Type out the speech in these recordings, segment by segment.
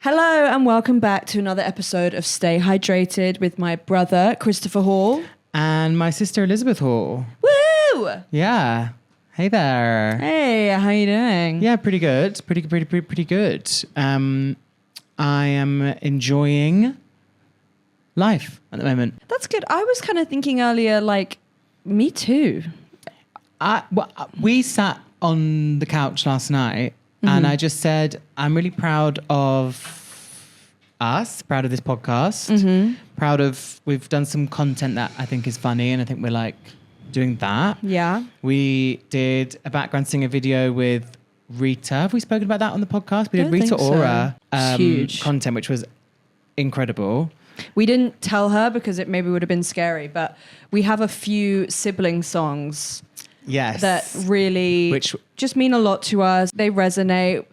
Hello and welcome back to another episode of Stay Hydrated with my brother, Christopher Hall. And my sister, Elizabeth Hall. Woo! Yeah. Hey there. Hey, how you doing? Yeah, pretty good. Pretty good. I am enjoying life at the moment. That's good. I was kind of thinking earlier, like, me too. We sat on the couch last night and I just said, I'm really proud of us, proud of this podcast, proud of, we've done some content that I think is funny and I think we're like doing that. Yeah. We did a background singer video with Rita. Have we spoken about that on the podcast? We did Don't Rita think so. Ora Huge content, which was incredible. We didn't tell her because it maybe would have been scary, but we have a few sibling songs that really just mean a lot to us. They resonate.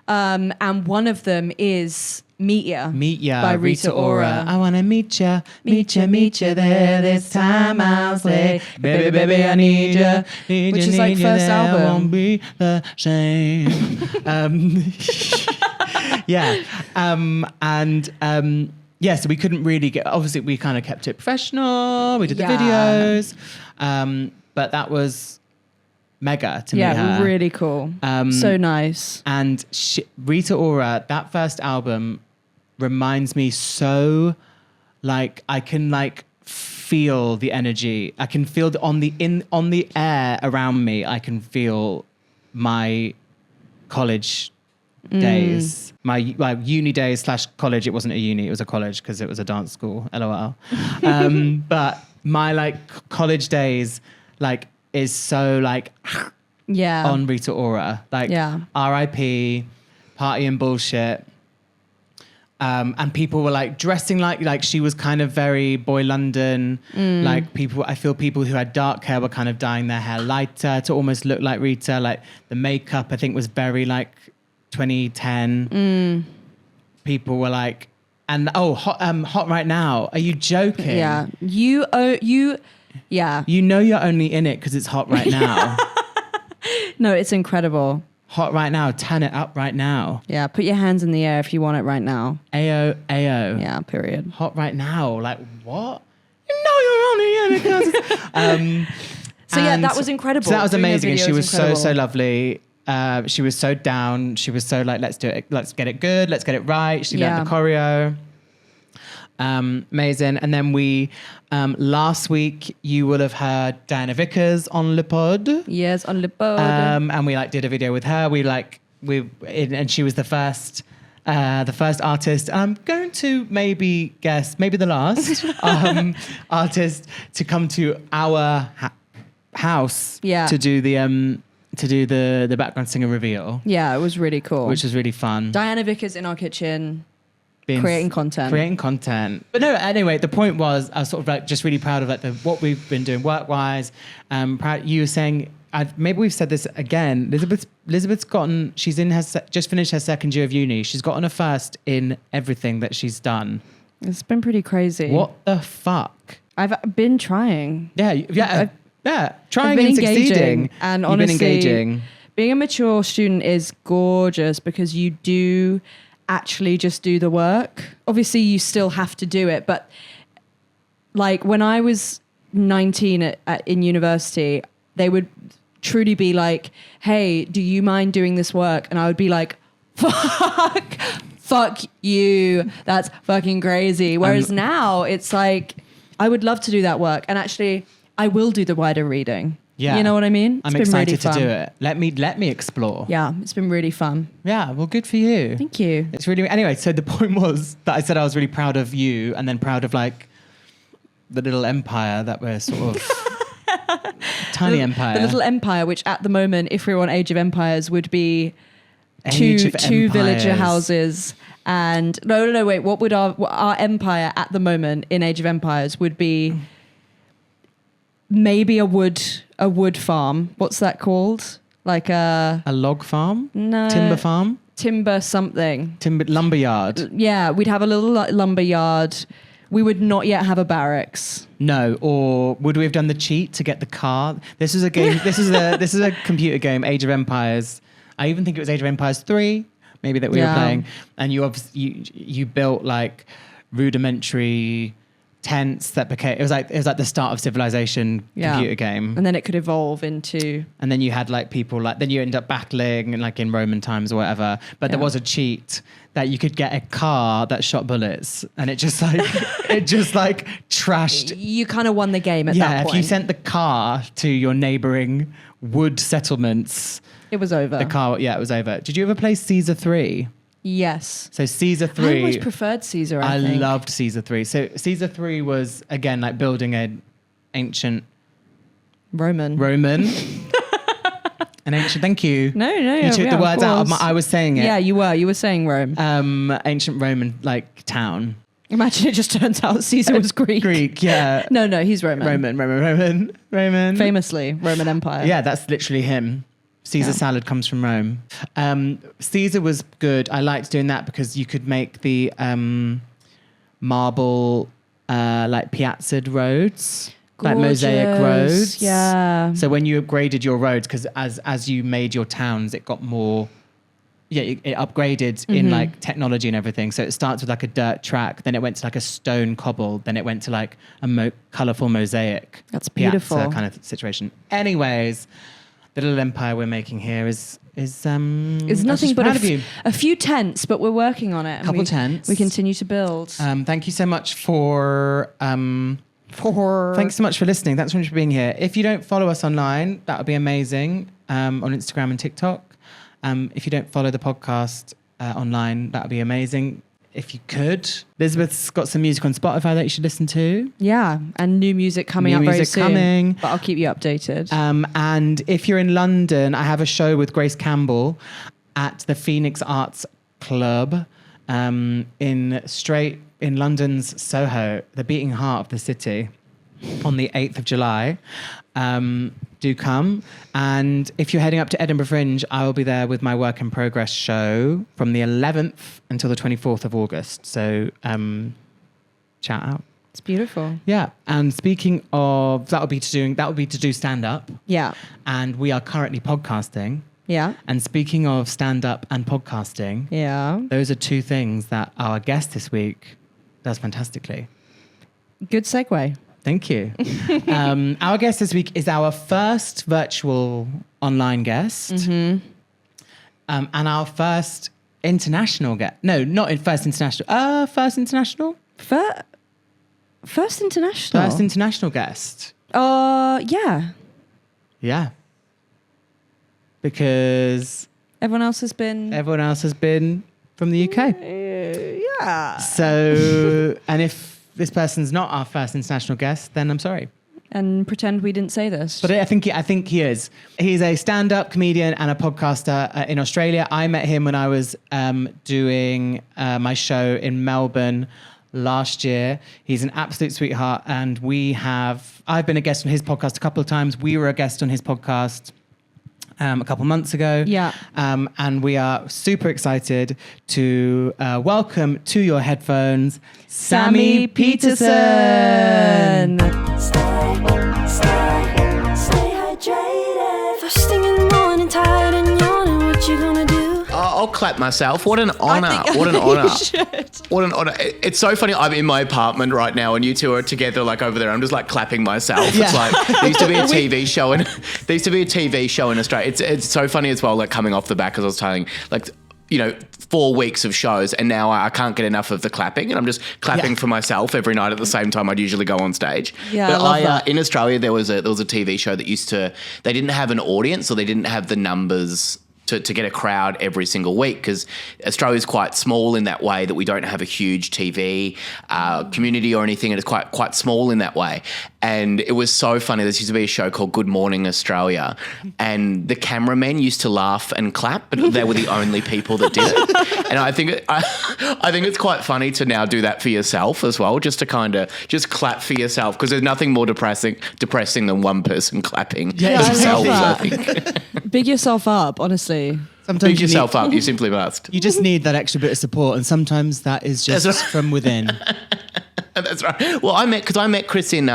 And one of them is Meet Ya by Rita Ora. I want to meet ya there. This time I'll say, baby, I need ya. Which is like first album. Won't be the same. Yeah. So we couldn't really get, obviously we kind of kept it professional. We did the videos. But that was mega to meet her. Yeah, really cool. So nice. And Rita Ora, that first album reminds me so, like, I can like feel the energy. I can feel on the air around me. I can feel my college days, my uni days / college. It wasn't a uni, it was a college because it was a dance school. LOL. But my like college days, like, is so like on Rita Ora, like R.I.P. party and bullshit. And people were like dressing like she was kind of very Boy London. Like I feel people who had dark hair were kind of dyeing their hair lighter to almost look like Rita. Like the makeup, I think, was very like 2010. People were like, and hot right now. Are you joking? Yeah, yeah. You know you're only in it because it's hot right now. No, it's incredible. Hot right now. Turn it up right now. Yeah, put your hands in the air if you want it right now. Ayo. Yeah, period. Hot right now. Like, what? You know you're only in it because... So yeah, that was incredible. So that was amazing. And she was incredible. so lovely. She was so down. She was so like, let's do it. Let's get it good. Let's get it right. She learned the choreo. Amazing. And then we last week you will have heard Diana Vickers on Le Pod. Yes, on Le Pod. And we like did a video with her. And she was the first artist. I'm going to maybe guess maybe the last artist to come to our house to do the background singer reveal. Yeah, it was really cool. Which was really fun. Diana Vickers in our kitchen. Creating content. But no, anyway, the point was I was sort of like just really proud of like what we've been doing work-wise. Proud. You were saying, maybe we've said this again, Elizabeth's gotten, she's just finished her second year of uni. She's gotten a first in everything that she's done. It's been pretty crazy. What the fuck? I've been trying. Yeah. Trying and succeeding. And honestly, you've been engaging. Being a mature student is gorgeous because you do actually just do the work. Obviously you still have to do it, but like when I was 19 in university, they would truly be like, hey, do you mind doing this work? And I would be like, fuck you, that's fucking crazy. Whereas now it's like, I would love to do that work, and actually I will do the wider reading. Yeah. You know what I mean? I'm excited to do it. Let me explore. Yeah, it's been really fun. Yeah, well, good for you. Thank you. It's really... Anyway, so the point was that I said I was really proud of you and then proud of, like, the little empire that we're sort of... tiny empire. The little empire, which at the moment, if we were on Age of Empires, would be two villager houses. And... No, wait. What would our empire at the moment in Age of Empires would be... Maybe a wood farm. What's that called? Like a log farm? No. Timber farm? Timber something. Lumber yard. Yeah, we'd have a little lumber yard. We would not yet have a barracks. No, or would we have done the cheat to get the car? This is a game. This is a computer game, Age of Empires. I even think it was Age of Empires 3. maybe that we were playing, and you built like rudimentary tents that became, it was like the start of civilization computer game, and then it could evolve into, and then you had like people like, then you end up battling like in Roman times or whatever, but there was a cheat that you could get a car that shot bullets, and it just like trashed. You kind of won the game at that point. If you sent the car to your neighboring wood settlements, it was over. The car, it was over. Did you ever play Caesar 3? Yes. So Caesar 3. I always preferred Caesar, I think. Loved Caesar 3. So Caesar 3 was, again, like building an ancient... Roman. An ancient, thank you. No. You took the words out. I was saying it. Yeah, you were. You were saying Rome. Ancient Roman, like, town. Imagine it just turns out Caesar was Greek. Greek, yeah. No, he's Roman. Roman. Famously, Roman Empire. Yeah, that's literally him. Caesar salad comes from Rome. Caesar was good. I liked doing that because you could make the marble, like piazza'd roads. Gorgeous. Like mosaic roads. Yeah. So when you upgraded your roads, because as you made your towns, it got more... Yeah, it upgraded in like technology and everything. So it starts with like a dirt track, then it went to like a stone cobble, then it went to like a colourful mosaic. That's beautiful. Piazza kind of situation. Anyways, the little empire we're making here is nothing but a few tents, but we're working on it. Couple tents. We continue to build. Thank you so much for thanks so much for listening. Thanks so much for being here. If you don't follow us online, that would be amazing. On Instagram and TikTok. If you don't follow the podcast online, that would be amazing. If you could. Elizabeth's got some music on Spotify that you should listen to. Yeah, and new music coming up very soon. Coming. But I'll keep you updated. And if you're in London, I have a show with Grace Campbell at the Phoenix Arts Club in London's Soho, the beating heart of the city, on the 8th of July. Do come. And if you're heading up to Edinburgh Fringe, I will be there with my Work in Progress show from the 11th until the 24th of August. So shout out. It's beautiful. Yeah. And speaking of, that would be to do stand-up. Yeah. And we are currently podcasting. Yeah. And speaking of stand-up and podcasting, those are two things that our guest this week does fantastically. Good segue. Thank you. Our guest this week is our first virtual online guest. And our first international guest. No, not first international. First international? First international? First international guest. Yeah. Yeah. Because... Everyone else has been from the UK. Yeah. So, and if this person's not our first international guest, then I'm sorry. And pretend we didn't say this. But I think he is. He's a stand-up comedian and a podcaster in Australia. I met him when I was doing my show in Melbourne last year. He's an absolute sweetheart, and I've been a guest on his podcast a couple of times. We were a guest on his podcast a couple months ago. Yeah. And we are super excited to welcome to your headphones, Sammy Petersen. Stay hydrated. First thing in the morning, tired and yawning. What you gonna do? I'll clap myself. What an honor. What an honor. What an honor. It's so funny. I'm in my apartment right now and you two are together like over there. I'm just like clapping myself. Yeah. It's like there used to be a TV show in Australia. It's so funny as well, like coming off the back, as I was telling, like, 4 weeks of shows, and now I can't get enough of the clapping, and I'm just clapping for myself every night at the same time I'd usually go on stage. Yeah, but I love that. in Australia there was a TV show that they didn't have an audience, or they didn't have the numbers to get a crowd every single week, because Australia's quite small in that way, that we don't have a huge TV community or anything, and it's quite small in that way. And it was so funny. There used to be a show called Good Morning Australia, and the cameramen used to laugh and clap, but they were the only people that did it. And I think it's quite funny to now do that for yourself as well, just to kind of just clap for yourself, because there's nothing more depressing than one person clapping themselves. I think. Big yourself up, honestly. Sometimes Big yourself up. You simply must. You just need that extra bit of support, and sometimes that is just from within. That's right. Well, I met Chris in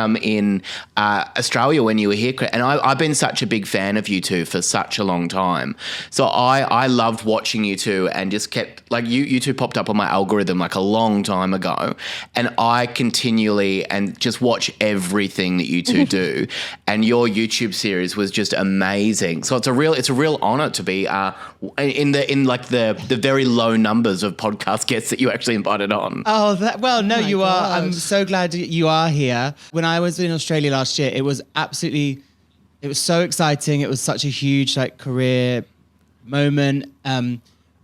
Australia when you were here, and I've been such a big fan of you two for such a long time. So I loved watching you two, and just kept like you two popped up on my algorithm like a long time ago, and I continually and just watch everything that you two do, and your YouTube series was just amazing. So it's a real honor to be in the very low numbers of podcast guests that you actually invited on. Oh, you are. I'm so glad you are here. When I was in Australia last year, it was so exciting. It was such a huge like career moment.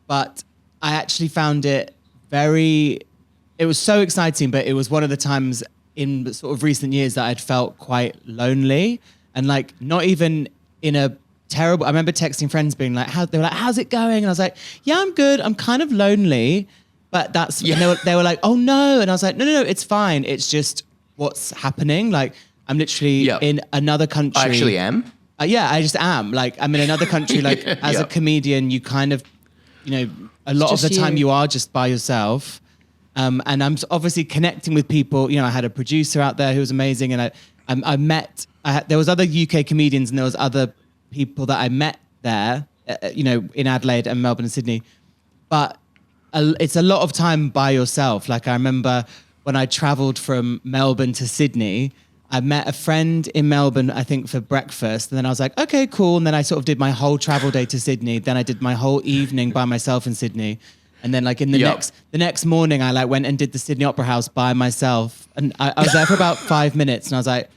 But I actually found it was so exciting, but it was one of the times in sort of recent years that I'd felt quite lonely, and like not even in a terrible. I remember texting friends being like, they were like, how's it going? And I was like, yeah, I'm good. I'm kind of lonely. But and they were like, oh no. And I was like, no, it's fine. It's just what's happening. Like I'm literally in another country. I actually am. Yeah, I just am. Like I'm in another country. Like as a comedian, you kind of, a lot of the time you are just by yourself. And I'm obviously connecting with people. I had a producer out there who was amazing. And there was other UK comedians, and there was other people that I met there, in Adelaide and Melbourne and Sydney. But it's a lot of time by yourself. Like I remember when I traveled from Melbourne to Sydney, I met a friend in Melbourne, I think for breakfast. And then I was like, okay, cool. And then I sort of did my whole travel day to Sydney. Then I did my whole evening by myself in Sydney. And then like in the next morning, I like went and did the Sydney Opera House by myself. And I was there for about 5 minutes, and I was like,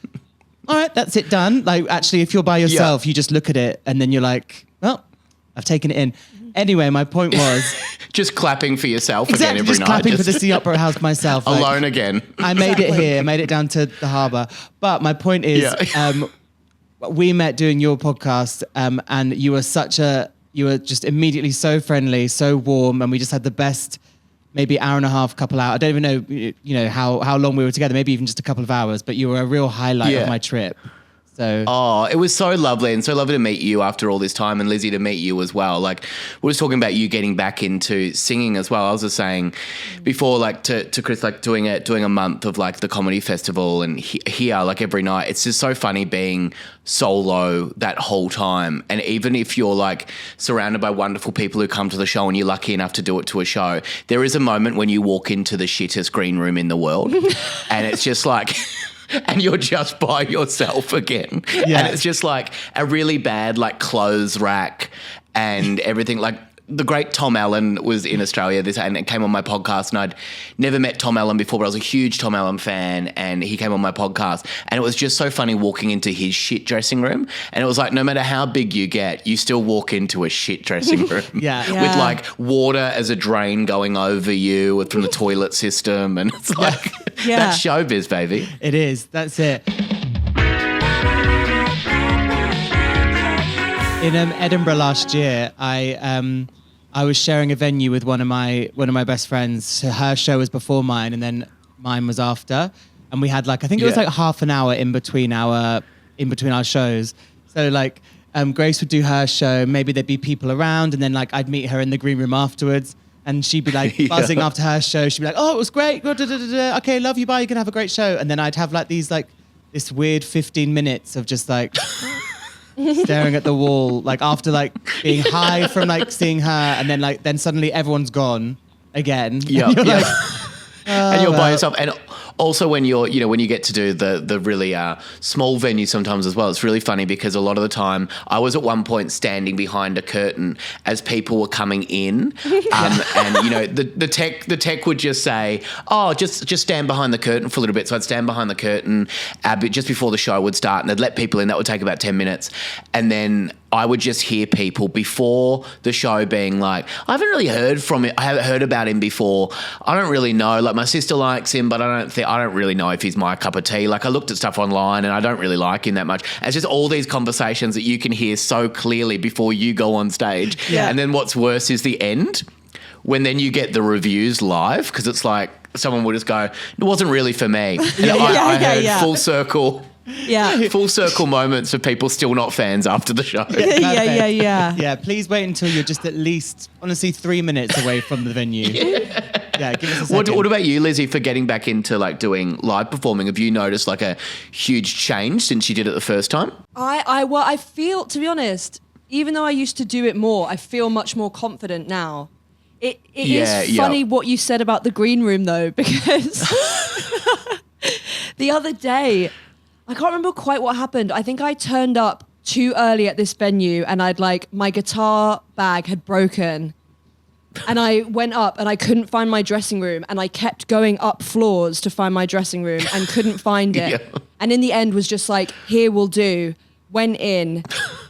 all right, that's it done. Like actually, if you're by yourself, you just look at it and then you're like, well, I've taken it in. Anyway, my point was... just clapping for yourself again every just night. Clapping for the Sydney Opera House myself. Alone again. I made it here. I made it down to the harbour. But my point is, we met doing your podcast, and you were just immediately so friendly, so warm, and we just had the best maybe hour and a half, couple hours. I don't even know, how long we were together, maybe even just a couple of hours, but you were a real highlight of my trip. So. It was so lovely, and so lovely to meet you after all this time, and Lizzie, to meet you as well. Like we were talking about you getting back into singing as well. I was just saying before, like to Chris, like doing a month of like the comedy festival, and here like every night, it's just so funny being solo that whole time. And even if you're like surrounded by wonderful people who come to the show, and you're lucky enough to do it to a show, there is a moment when you walk into the shittest green room in the world, and it's just like. And you're just by yourself again. Yeah. And it's just like a really bad like clothes rack and everything. Like the great Tom Allen was in Australia and it came on my podcast, and I'd never met Tom Allen before, but I was a huge Tom Allen fan, and he came on my podcast, and it was just so funny walking into his shit dressing room. And it was like, no matter how big you get, you still walk into a shit dressing room with like water as a drain going over you from the toilet system. And it's like, that's showbiz, baby. It is. That's it. In Edinburgh last year, I was sharing a venue with one of my best friends. Her show was before mine, and then mine was after. And we had like, I think it was like half an hour in between our shows. So like Grace would do her show, maybe there'd be people around, and then like I'd meet her in the green room afterwards, and she'd be like buzzing after her show. She'd be like, oh, it was great. Okay, love you, bye, you can have a great show. And then I'd have like this weird 15 minutes of just like staring at the wall, like after like being high from like seeing her, and then suddenly everyone's gone again. Yeah. And you're by yourself. And also when when you get to do the really small venue sometimes as well, it's really funny because a lot of the time I was at one point standing behind a curtain as people were coming in, and the tech would just say, oh, just stand behind the curtain for a little bit. So I'd stand behind the curtain just before the show would start, and they'd let people in. That would take about 10 minutes, and then I would just hear people before the show being like, I haven't really heard from him. I haven't heard about him before. I don't really know. Like my sister likes him, but I don't really know if he's my cup of tea. Like I looked at stuff online and I don't really like him that much. It's just all these conversations that you can hear so clearly before you go on stage. Yeah. And then what's worse is the end, when then you get the reviews live, because it's like someone will just go, it wasn't really for me. And I heard full circle. Yeah, full circle moments of people still not fans after the show. Yeah. Please wait until you're just at least, honestly, 3 minutes away from the venue. Yeah, give us a second. What about you, Lizzie, for getting back into like doing live performing? Have you noticed like a huge change since you did it the first time? I feel, to be honest, even though I used to do it more, I feel much more confident now. It is funny what you said about the green room though, because the other day, I can't remember quite what happened. I think I turned up too early at this venue and my guitar bag had broken. And I went up and I couldn't find my dressing room, and I kept going up floors to find my dressing room and couldn't find it. Yeah. And in the end was just like, here will do. Went in,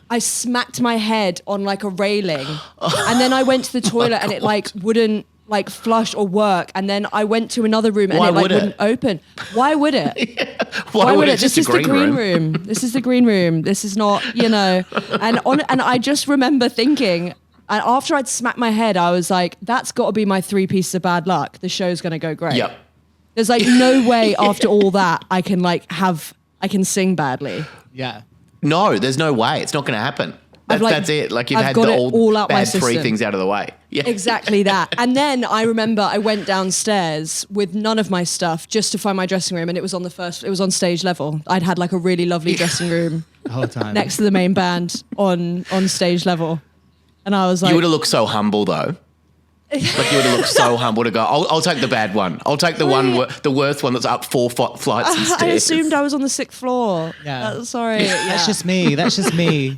I smacked my head on like a railing, and then I went to the toilet and it like wouldn't like flush or work. And then I went to another room and wouldn't open. Why would it? Yeah. Why would it? This is the green room. This is the green room. This is not, And I just remember thinking, and after I'd smacked my head, I was like, that's got to be my 3 pieces of bad luck. The show's going to go great. Yep. There's like no way after all that I can sing badly. Yeah. No, there's no way. It's not going to happen. That's it. Like you've had the all out bad 3 things out of the way. Yeah. Exactly that. And then I remember I went downstairs with none of my stuff just to find my dressing room, and it was on stage level. I'd had like a really lovely dressing room the whole time next to the main band on stage level. And I was like, you would have looked so humble though. Like you would have looked so humble to go, I'll take the bad one. I'll take the the worst one that's up 4 flights of stairs. I assumed I was on the 6th floor. Yeah. Sorry. Yeah. That's just me. No,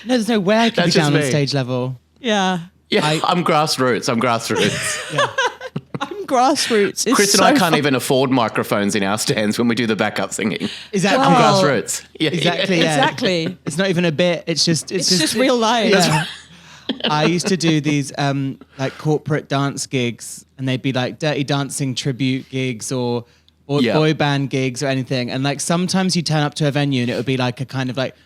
there's no way I can be down on stage level. Yeah. Yeah, I'm grassroots. Yeah. I'm grassroots. It's Chris and I can't even afford microphones in our stands when we do the backup singing. Exactly. I'm grassroots. Yeah. Exactly. Yeah. Exactly. It's not even a bit. It's just real life. Yeah. I used to do these like corporate dance gigs, and they'd be like Dirty Dancing tribute gigs or boy band gigs or anything. And like sometimes you turn up to a venue and it would be like a kind of like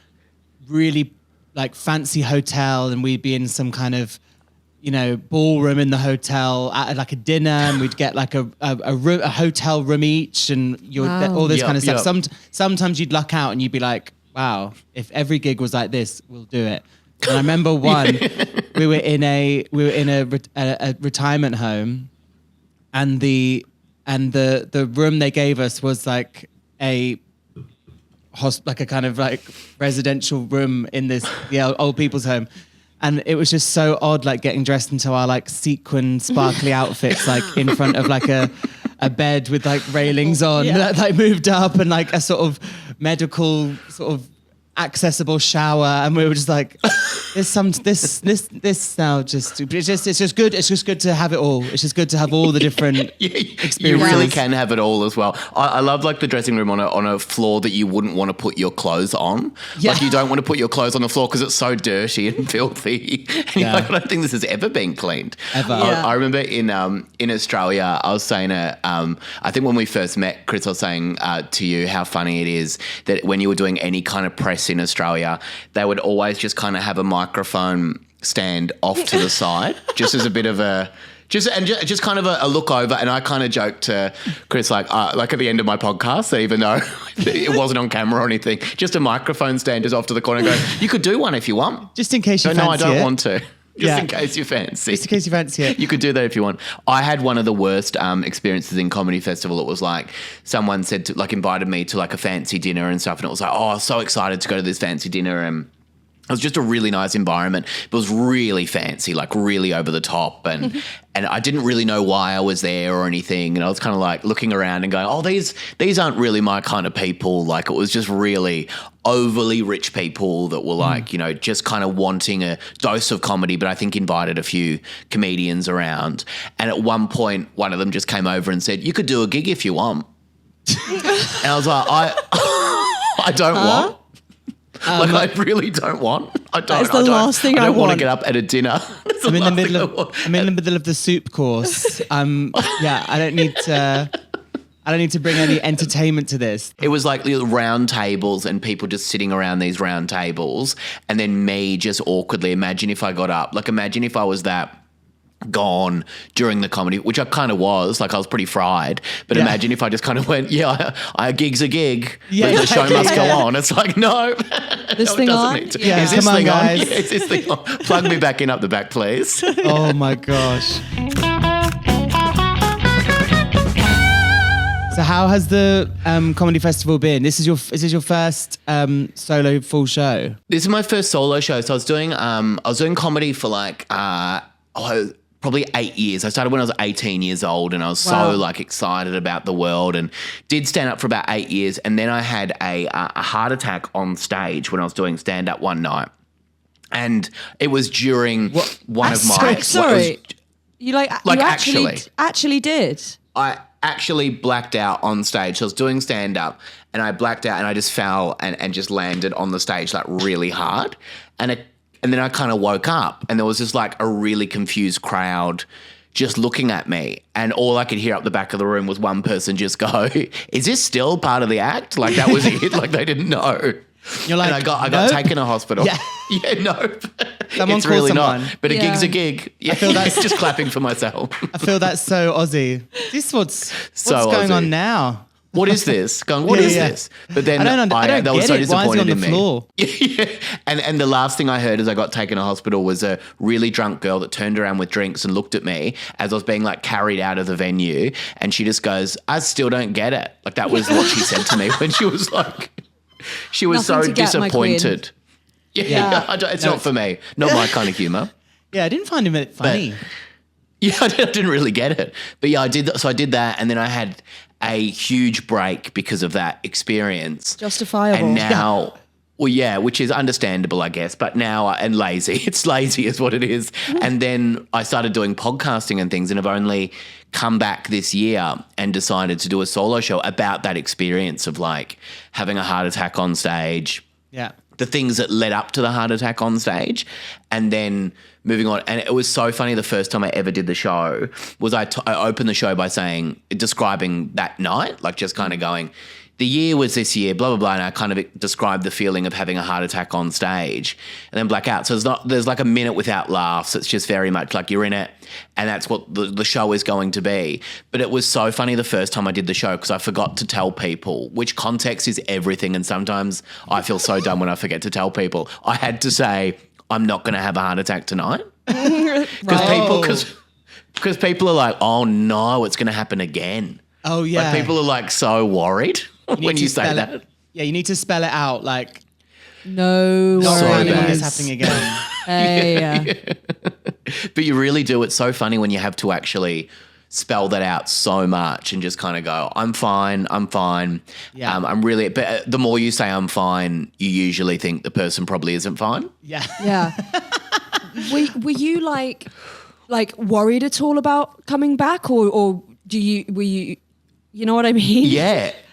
really like fancy hotel, and we'd be in some kind of ballroom in the hotel at like a dinner, and we'd get like a hotel room each, and all this kind of stuff. Sometimes you'd luck out and you'd be like, wow, if every gig was like this, we'll do it. And I remember one, we were in a retirement home, and the room they gave us was like a kind of like residential room in this old people's home. And it was just so odd, like getting dressed into our like sequin sparkly outfits, like in front of like a bed with like railings on that like moved up, and like a sort of medical sort of accessible shower, and we were just like, it's just good to have it all. It's just good to have all the different experiences. You really can have it all as well. I love like the dressing room on a floor that you wouldn't want to put your clothes on. Yeah. Like you don't want to put your clothes on the floor because it's so dirty and filthy. And you're like, I don't think this has ever been cleaned. Ever. I remember in Australia, I was saying, I think when we first met, Chris, I was saying to you how funny it is that when you were doing any kind of press in Australia, they would always just kind of have a microphone stand off to the side, just as a bit of a just kind of a look over. And I kind of joked to Chris like at the end of my podcast, that even though it wasn't on camera or anything, just a microphone stand just off to the corner and go, you could do one if you want, just in case you fancy it. No, I don't want to. Just in case you fancy. Just in case you fancy it. You could do that if you want. I had one of the worst experiences in Comedy Festival. It was like someone said invited me to like a fancy dinner and stuff, and it was like, oh, I was so excited to go to this fancy dinner, and it was just a really nice environment. It was really fancy, like really over the top, and I didn't really know why I was there or anything. And I was kind of like looking around and going, oh, these aren't really my kind of people. Like it was just really overly rich people that were like, just kind of wanting a dose of comedy, but I think invited a few comedians around. And at one point, one of them just came over and said, you could do a gig if you want. And I was like, I don't want. I really don't want. I don't. That's the last thing I want to get up at a dinner. I'm in the middle of the soup course. I don't need to bring any entertainment to this. It was like little round tables and people just sitting around these round tables, and then me just awkwardly. Imagine if I got up. Like imagine if I was that gone during the comedy, which I kind of was, like I was pretty fried, but imagine if I just kind of went, a gig's a gig, but the show must go on. It's like, no, this thing on? Is this thing on? Yeah, is this thing on? Plug me back in up the back, please. Oh my gosh. how has the comedy festival been? Is this your first solo full show? This is my first solo show. So I was doing comedy for like probably 8 years. I started when I was 18 years old, and I was so like excited about the world, and did stand up for about 8 years. And then I had a heart attack on stage when I was doing stand up one night, and it was during one of my. Sorry, you actually did. I actually blacked out on stage. So I was doing stand up, and I blacked out, and I just fell and just landed on the stage like really hard, and then I kind of woke up, and there was just like a really confused crowd just looking at me, and all I could hear up the back of the room was one person just go, "Is this still part of the act?" Like that was it. Like they didn't know. You're like, and I got taken to hospital. Yeah, no. Someone it's call really someone. not. But a gig's a gig. Yeah, I feel that's just clapping for myself. I feel that's so Aussie. What's going on now? What is this? What is this? But then that was so disappointed in me. Floor. Yeah. And the last thing I heard as I got taken to hospital was a really drunk girl that turned around with drinks and looked at me as I was being like carried out of the venue, and she just goes, "I still don't get it." Like that was what she said to me when she was like, she was Nothing so to get, disappointed. Yeah. It's not for me. Not my kind of humour. Yeah, I didn't find him funny. Yeah, I didn't really get it. But yeah, I did. So I did that, and then I had a huge break because of that experience. Justifiable. And now, which is understandable, I guess. But now, and lazy. It's lazy is what it is. And then I started doing podcasting and things, and have only come back this year and decided to do a solo show about that experience of like having a heart attack on stage. Yeah. The things that led up to the heart attack on stage, and then moving on. And it was so funny. The first time I ever did the show was I opened the show by describing that night, like just kind of going, the year was this year, blah, blah, blah. And I kind of described the feeling of having a heart attack on stage and then black out. So there's like a minute without laughs. It's just very much like you're in it, and that's what the show is going to be. But it was so funny the first time I did the show because I forgot to tell people, which context is everything. And sometimes I feel so dumb when I forget to tell people. I had to say, I'm not going to have a heart attack tonight. Because people are like, oh no, it's going to happen again. Oh yeah. Like people are like so worried when you say that. Yeah, you need to spell it out like, no sorry, worries. it's happening again. Hey, But you really do. It's so funny when you have to actually spell that out so much and just kind of go, I'm fine. Yeah. I'm really, but the more you say I'm fine, you usually think the person probably isn't fine. Yeah. Yeah. Were you like worried at all about coming back, or were you know what I mean?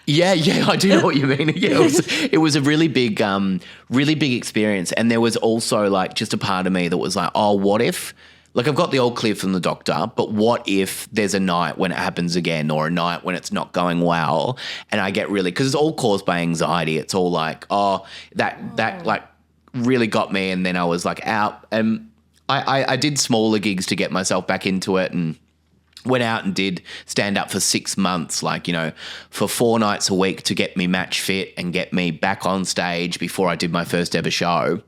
Yeah, I do know what you mean. Yeah, it was a really big experience. And there was also like just a part of me that was like, oh, what if, like I've got the old clear from the doctor, but what if there's a night when it happens again, or a night when it's not going well, and I get really, because it's all caused by anxiety. It's all like, oh, that like really got me. And then I was like out, and I did smaller gigs to get myself back into it, and went out and did stand up for 6 months, like, you know, for 4 nights a week to get me match fit and get me back on stage before I did my first ever show.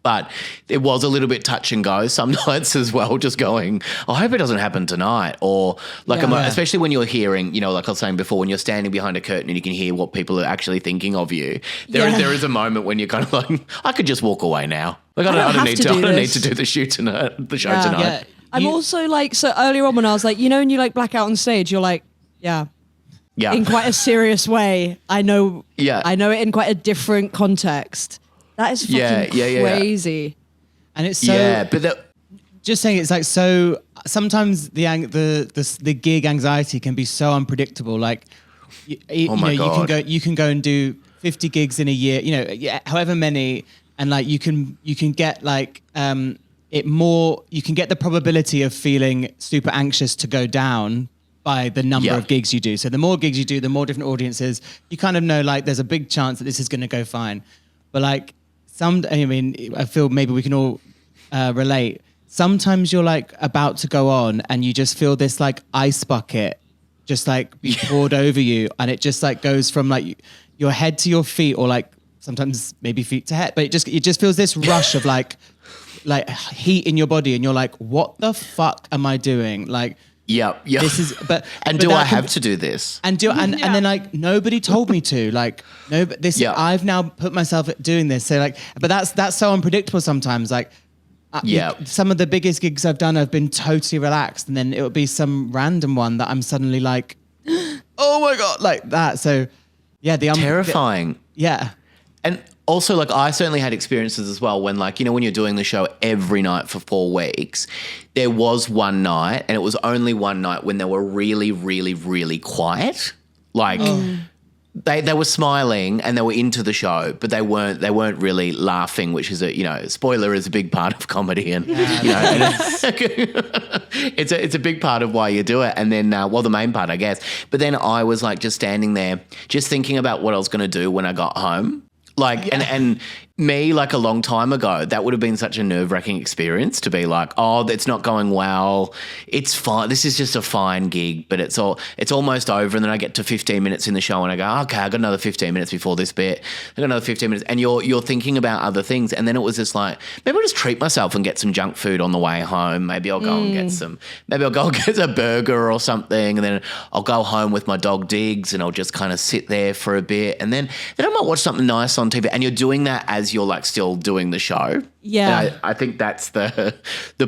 But it was a little bit touch and go some nights as well, just going, I hope it doesn't happen tonight. Or like, especially when you're hearing, you know, like I was saying before, when you're standing behind a curtain and you can hear what people are actually thinking of you, there is a moment when you're kind of like, I could just walk away now. Like I don't need to do the show tonight. Yeah. I'm also like, so earlier on when I was like, you know, when you like black out on stage, you're like, yeah. In quite a serious way. I know it in quite a different context. That is fucking crazy. And it's so, but just saying, it's like, so sometimes the gig anxiety can be so unpredictable. Like, you can go and do 50 gigs in a year, you know, however many, and like you can get like you can get the probability of feeling super anxious to go down by the number of gigs you do. So the more gigs you do, the more different audiences, you kind of know like there's a big chance that this is going to go fine. But like I feel maybe we can all relate. Sometimes you're like about to go on and you just feel this like ice bucket just like be poured over you, and it just like goes from like your head to your feet, or like sometimes maybe feet to head, but it just feels this rush of like heat in your body, and you're like, what the fuck am I doing? Like, Yep. This is, and do I have to do this? And then like nobody told me to. Like no, this I've now put myself at doing this. So like, but that's so unpredictable sometimes. Like, some of the biggest gigs I've done, I've been totally relaxed, and then it would be some random one that I'm suddenly like, oh my god, like that. So yeah, terrifying. Yeah. And also, like, I certainly had experiences as well when, like, you know, when you're doing the show every night for 4 weeks, there was one night, and it was only one night when they were really, really, really quiet. Like, they were smiling and they were into the show, but they weren't really laughing, which is spoiler, is a big part of comedy, and it's a big part of why you do it. And then, the main part, I guess. But then I was like just standing there, just thinking about what I was going to do when I got home. Like, and me, like a long time ago, that would have been such a nerve-wracking experience to be like, oh, it's not going well. It's fine. This is just a fine gig, but it's almost over. And then I get to 15 minutes in the show and I go, okay, I got another 15 minutes before this bit. I got another 15 minutes. And you're thinking about other things. And then it was just like, maybe I'll just treat myself and get some junk food on the way home. Maybe I'll go and get a burger or something. And then I'll go home with my dog Diggs and I'll just kind of sit there for a bit. And then I might watch something nice on TV. And you're doing that as you're like still doing the show. Yeah. And I think that's the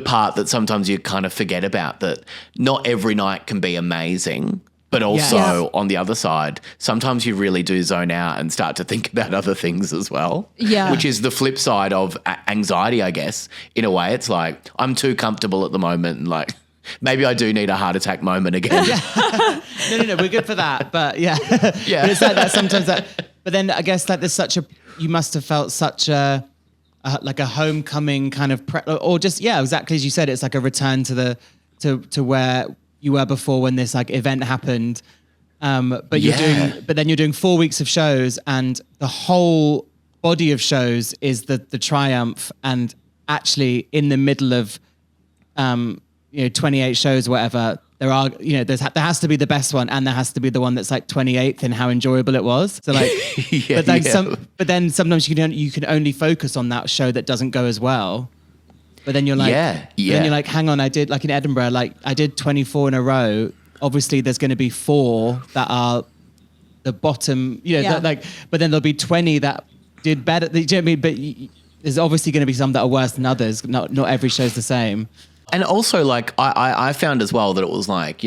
part that sometimes you kind of forget about, that not every night can be amazing, but also on the other side, sometimes you really do zone out and start to think about other things as well. Yeah. Which is the flip side of anxiety, I guess. In a way, it's like, I'm too comfortable at the moment and like, maybe I do need a heart attack moment again. No, we're good for that. But yeah. Yeah. But it's like that sometimes but then I guess like you must have felt such a homecoming kind of or just, exactly as you said, it's like a return to where you were before when this like event happened. But then you're doing 4 weeks of shows, and the whole body of shows is the Triumph, and actually in the middle of 28 shows or whatever, there has to be the best one, and there has to be the one that's like 28th in how enjoyable it was. So like, but then sometimes you can only focus on that show that doesn't go as well. But then you're like, then you're like, hang on, I did like in Edinburgh, like I did 24 in a row. Obviously, there's going to be 4 that are the bottom, but then there'll be 20 that did better. Do you know what I mean? But there's obviously going to be some that are worse than others. Not every show's the same. And also, like, I found as well that it was like,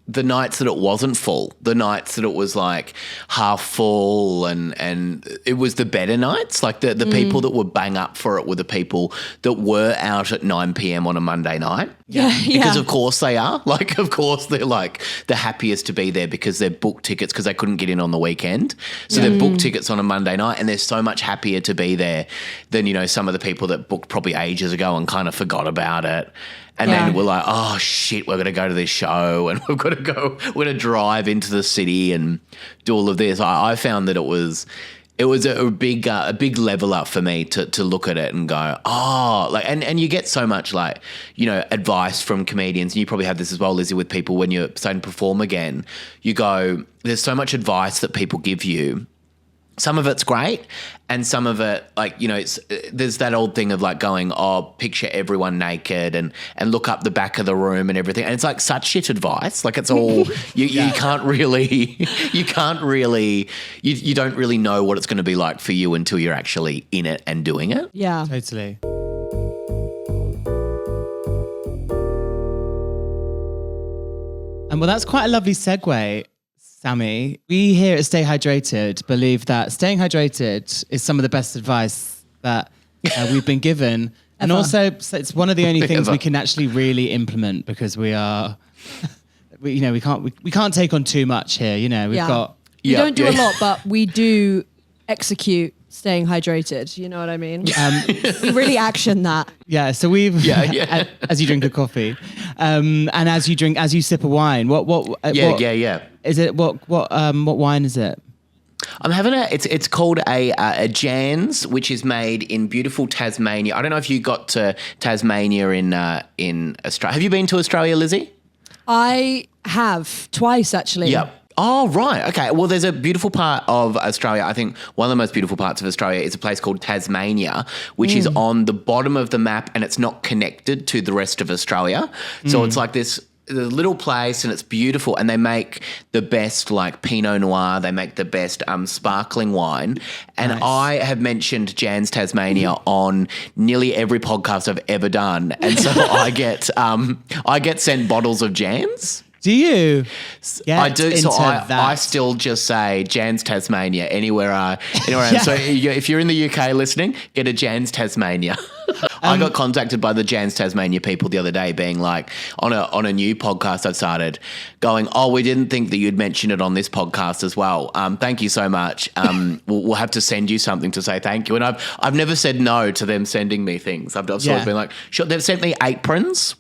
the nights that it wasn't full, the nights that it was like half full, and it was the better nights. Like the people that would bang up for it were the people that were out at 9 p.m. on a Monday night. Because of course they are. Like, of course they're like the happiest to be there because they've booked tickets because they couldn't get in on the weekend. So they've booked tickets on a Monday night, and they're so much happier to be there than, some of the people that booked probably ages ago and kind of forgot about it. And then we're like, oh shit, we're going to go to this show, and we're going to drive into the city and do all of this. I found that it was a big level up for me to look at it and go, oh, like, and you get so much like, advice from comedians. And you probably have this as well, Lizzie, with people when you're starting to perform again. You go, there's so much advice that people give you. Some of it's great, and some of it, like, there's that old thing of like going, oh, picture everyone naked and look up the back of the room and everything. And it's like such shit advice. Like, it's all, you don't really know what it's going to be like for you until you're actually in it and doing it. Yeah. Totally. And well, that's quite a lovely segue, Sammy. We here at Stay Hydrated believe that staying hydrated is some of the best advice that we've been given. And also, it's one of the only things we can actually really implement, because we can't take on too much here. We don't do a lot, but we do execute staying hydrated. You know what I mean? We really action that. Yeah. So we've as you drink a coffee, and as you sip a wine. What is it? What wine is it? I'm having it's called a Jan's, which is made in beautiful Tasmania. I don't know if you got to Tasmania in Australia. Have you been to Australia, Lizzie? I have twice, actually. Yep. Oh, right. Okay. Well, there's a beautiful part of Australia. I think one of the most beautiful parts of Australia is a place called Tasmania, which is on the bottom of the map, and it's not connected to the rest of Australia. So it's like this the little place, and it's beautiful, and they make the best like Pinot Noir. They make the best sparkling wine, and Nice. I have mentioned Jan's Tasmania on nearly every podcast I've ever done, and so I get sent bottles of Jan's. Do you? I do. So that. I still just say Jan's Tasmania anywhere I am. So if you're in the UK listening, get a Jan's Tasmania. I got contacted by the Jan's Tasmania people the other day, being like on a new podcast I've started, going, "Oh, we didn't think that you'd mention it on this podcast as well. Thank you so much. We'll have to send you something to say thank you." And I've never said no to them sending me things. I've sort of been like, sure. They've sent me aprons.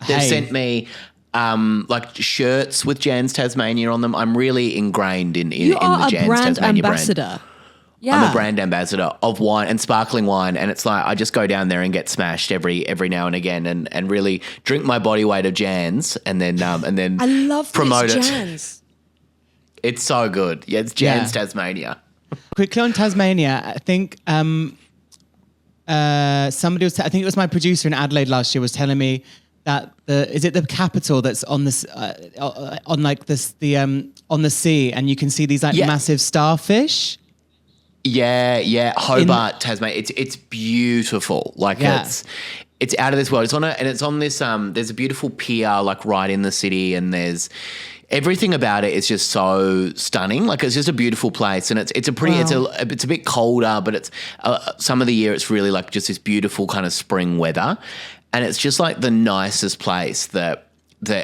They've sent me. Like shirts with Jan's Tasmania on them. I'm really ingrained in the Jan's Tasmania brand. Yeah. I'm a brand ambassador of wine and sparkling wine, and it's like I just go down there and get smashed every now and again, and really drink my body weight of Jan's, and then I love promote it. Jan's. It's so good. Yeah, it's Jan's Tasmania. Quickly on Tasmania, I think somebody was. I think it was my producer in Adelaide last year was telling me that is it the capital that's on this on like this on the sea, and you can see these like massive starfish. Yeah, Hobart, Tasmania. It's beautiful. Like it's out of this world. It's on this. There's a beautiful pier like right in the city, and there's everything about it is just so stunning. Like it's just a beautiful place, and it's a pretty. Wow. It's a bit colder, but it's some of the year it's really like just this beautiful kind of spring weather. And it's just like the nicest place that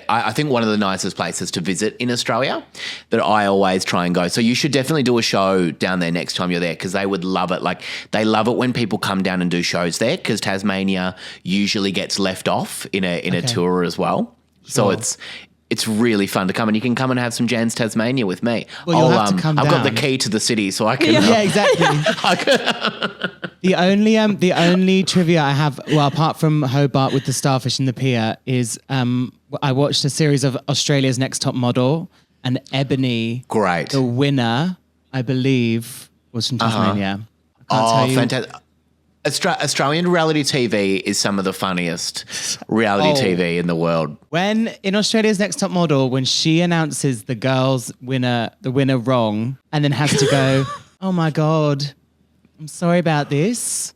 I think one of the nicest places to visit in Australia that I always try and go. So you should definitely do a show down there next time you're there, because they would love it. Like they love it when people come down and do shows there, because Tasmania usually gets left off in a tour as well. Sure. So it's really fun to come, and you can come and have some Jan's Tasmania with me. Well, you'll have to come I've down. got the key to the city, so I can. Yeah, exactly. The only trivia I have, well, apart from Hobart with the starfish in the pier, is I watched a series of Australia's Next Top Model, and Ebony, the winner, I believe, was from Tasmania. I can't tell you. Fantastic. Australian reality TV is some of the funniest reality TV in the world. When in Australia's Next Top Model, when she announces the winner wrong, and then has to go, "Oh my God, I'm sorry about this.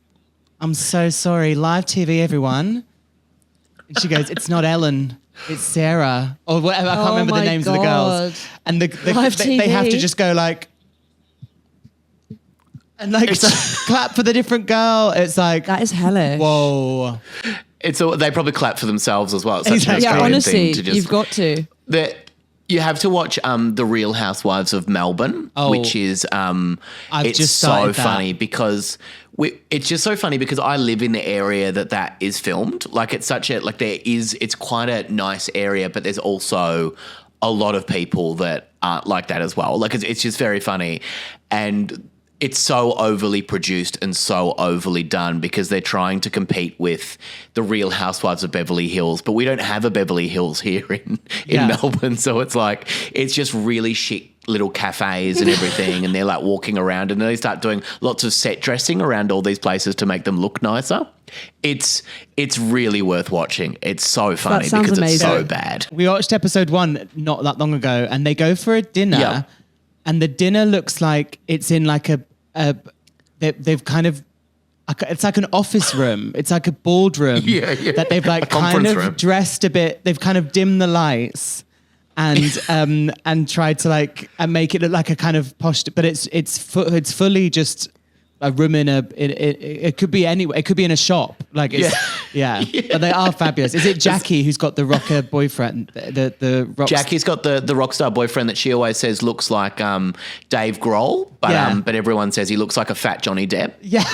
I'm so sorry. Live TV, everyone." And she goes, "It's not Ellen, it's Sarah," or whatever. I can't remember the names of the girls. And they have to just go like. And like clap for the different girl. It's like that is hellish. Whoa! They probably clap for themselves as well. It's such an Australian honestly, thing to just, you've got to. You have to watch the Real Housewives of Melbourne, which is it's so funny because it's just so funny because I live in the area that is filmed. Like it's it's quite a nice area, but there's also a lot of people that aren't like that as well. Like it's just very funny, and it's so overly produced and so overly done because they're trying to compete with the Real Housewives of Beverly Hills, but we don't have a Beverly Hills here in Melbourne. So it's just really chic little cafes and everything, and they're like walking around, and then they start doing lots of set dressing around all these places to make them look nicer. It's really worth watching. It's so funny because it's so bad. We watched episode 1 not that long ago, and they go for a dinner. Yep. And the dinner looks like it's in like they've kind of, it's like an office room. It's like a boardroom that they've like kind of dressed a bit. They've kind of dimmed the lights and tried to like make it look like a kind of posh, but it's fully just a room it could be anywhere. It could be in a shop. Like it's, but they are fabulous. Is it Jackie who's got the rocker boyfriend? The rock Jackie's got the rock star boyfriend that she always says looks like Dave Grohl, but everyone says he looks like a fat Johnny Depp. Yeah.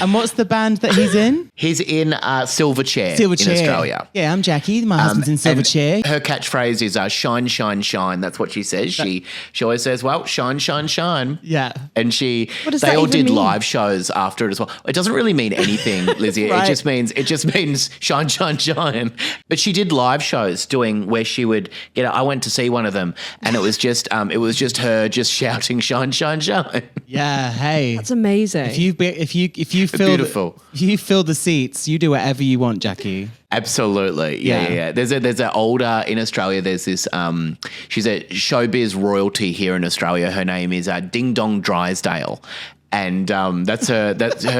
And what's the band that he's in? He's in Silverchair in Australia. Yeah, I'm Jackie. My husband's in Silverchair. Her catchphrase is shine, shine, shine. That's what she says. She always says, well, shine, shine, shine. Yeah. And they all did live shows after it as well. It doesn't really mean anything, Lizzie. Right. It just means shine, shine, shine. But she did live shows doing where she would get. I went to see one of them, and it was just her just shouting, shine, shine, shine. Yeah, hey. That's amazing. If you fill Beautiful. if you fill the seats, you do whatever you want, Jackie. Absolutely. Yeah. Yeah. There's an older in Australia, there's this she's a showbiz royalty here in Australia. Her name is Ding Dong Drysdale. And that's her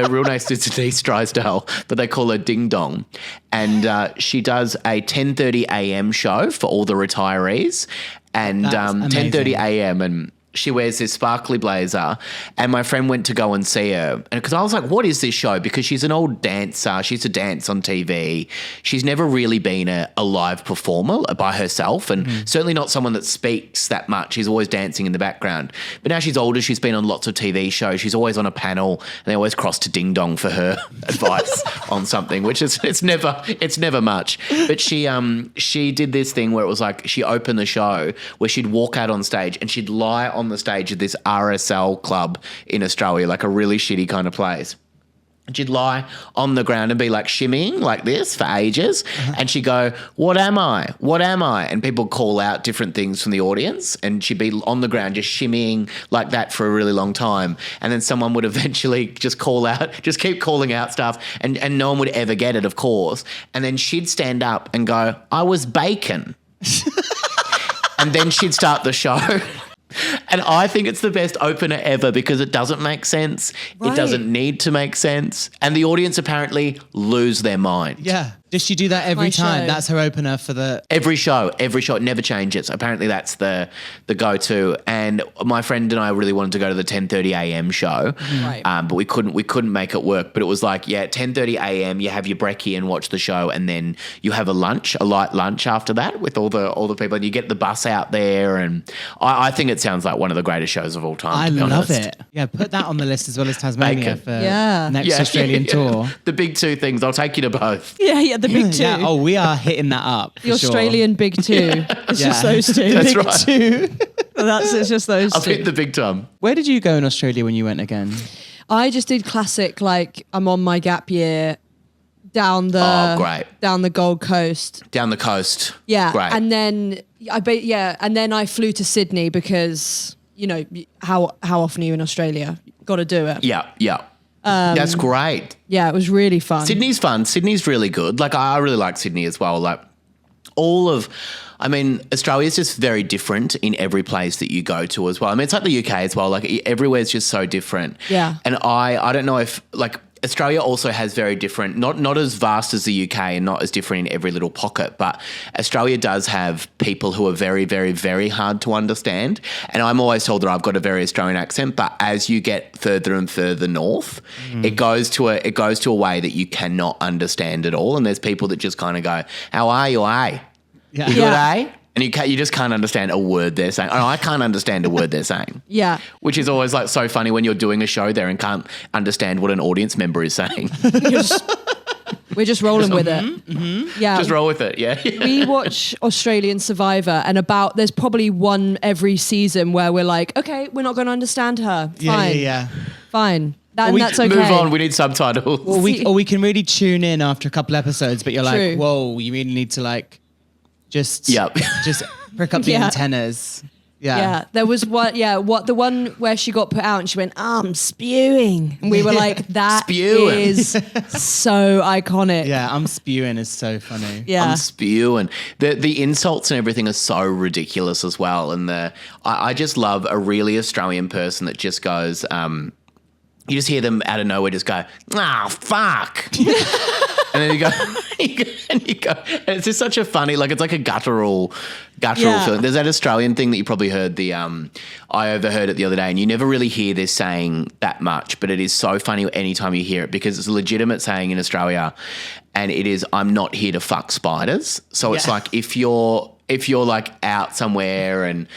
real name is Denise Drysdale, but they call her Ding Dong. And she does a 10:30 a.m. show for all the retirees. And 10:30 a.m. and she wears this sparkly blazer, and my friend went to go and see her. And because I was like, what is this show? Because she's an old dancer. She used to dance on TV. She's never really been a live performer by herself, and certainly not someone that speaks that much. She's always dancing in the background. But now she's older. She's been on lots of TV shows. She's always on a panel, and they always cross to Ding Dong for her advice on something, which is it's never much. But she did this thing where it was like she opened the show where she'd walk out on stage and she'd lie on the stage of this RSL club in Australia, like a really shitty kind of place. And she'd lie on the ground and be like shimmying like this for ages. And she'd go, what am I? What am I? And people call out different things from the audience, and she'd be on the ground just shimmying like that for a really long time. And then someone would eventually just keep calling out stuff, and no one would ever get it, of course. And then she'd stand up and go, I was bacon. And then she'd start the show. And I think it's the best opener ever because it doesn't make sense. Right. It doesn't need to make sense. And the audience apparently lose their mind. Yeah. Does she do that every time? show. That's her opener for the... Every show, it never changes. Apparently that's the go-to. And my friend and I really wanted to go to the 10:30 a.m. show, Right. But we couldn't make it work. But it was like, 10:30 a.m. you have your brekkie and watch the show, and then you have a light lunch after that with all the people, and you get the bus out there. And I think it sounds like one of the greatest shows of all time. I to be love honest. it. Yeah, put that on the list as well as Tasmania Bacon. for Yeah. next Australian tour. The big two things. I'll take you to both. Yeah, the big two. Yeah. Oh, we are hitting that up. The Australian big two. It's just those two. That's big right. two. It's just those I've two. hit the big time. Where did you go in Australia when you went again? I just did classic, like I'm on my gap year down the Gold Coast. Down the coast. Yeah. Great. And then I flew to Sydney because, how often are you in Australia? Got to do it. Yeah. That's great. Yeah, it was really fun. Sydney's fun. Sydney's really good. Like, I really like Sydney as well. Like, Australia's just very different in every place that you go to as well. I mean, it's like the UK as well. Like, everywhere's just so different. Yeah. And I don't know if, like, Australia also has very different, not as vast as the UK and not as different in every little pocket, but Australia does have people who are very, very, very hard to understand. And I'm always told that I've got a very Australian accent, but as you get further and further north, it goes to a way that you cannot understand at all. And there's people that just kind of go, how are you, eh? Yeah. You good, eh? And you just can't understand a word they're saying. Oh, I can't understand a word they're saying. Yeah. Which is always like so funny when you're doing a show there and can't understand what an audience member is saying. We're just rolling with it. Mm-hmm. Yeah. Just roll with it, yeah. We watch Australian Survivor, and there's probably one every season where we're like, okay, we're not going to understand her. Fine. Yeah. Fine. That's okay. Move on, we need subtitles. Or we can really tune in after a couple episodes, but you're True. like, whoa, you really need to like just prick up the Yeah. antennas. Yeah, there was the one where she got put out and she went, I'm spewing. And we were like, that Spewing. is so iconic. Yeah, I'm spewing is so funny. Yeah. I'm spewing. The insults and everything are so ridiculous as well. And I just love a really Australian person that just goes, you just hear them out of nowhere just go, fuck. And then you go, and it's just such a funny, like it's like a guttural feeling. There's that Australian thing that you probably heard I overheard it the other day, and you never really hear this saying that much, but it is so funny anytime you hear it because it's a legitimate saying in Australia, and it is, I'm not here to fuck spiders. So it's like if you're like out somewhere and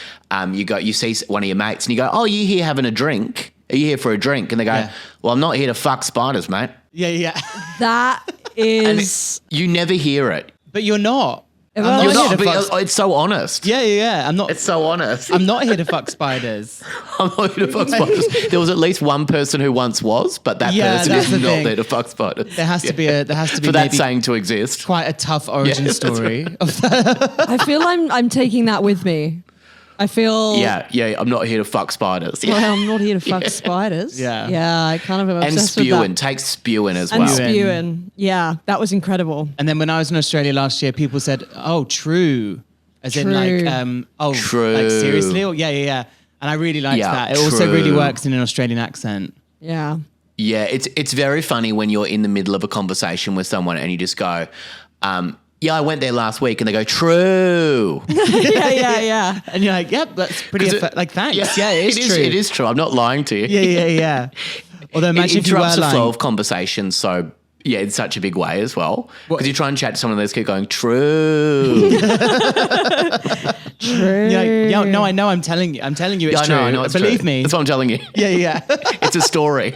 you see one of your mates and you go, oh, you here having a drink? Are you here for a drink? And they go, well, I'm not here to fuck spiders, mate. Yeah. That is... You never hear it. But you're not. It's so honest. Yeah. It's so honest. I'm not here to fuck spiders. I'm not here to fuck spiders. There was at least one person who once was, but that person is not there to fuck spiders. There has to be for that saying to exist. Quite a tough origin story. Right. I feel I'm taking that with me. I feel... Yeah, I'm not here to fuck spiders. Yeah. Well, I'm not here to fuck spiders. Yeah. I kind of am obsessed And spewing. with that. Take spewing as And well. spewing. Yeah, that was incredible. And then when I was in Australia last year, people said, "Oh, true," as in like, true. Like seriously? Or, yeah. And I really liked that. It also true. really works in an Australian accent. Yeah. Yeah, it's very funny when you're in the middle of a conversation with someone and you just go, yeah, I went there last week, and they go, true. yeah. And you're like, yep, that's pretty, like, thanks. Yeah, it is true. It is true. I'm not lying to you. Yeah. Although imagine it if you were interrupts the lying. flow of conversation so... Yeah, in such a big way as well. Because you try and chat to someone, they just keep going, true. True. You're like, no, I know. I'm telling you, it's true. I know it's Believe true. me. That's what I'm telling you. Yeah. It's a story.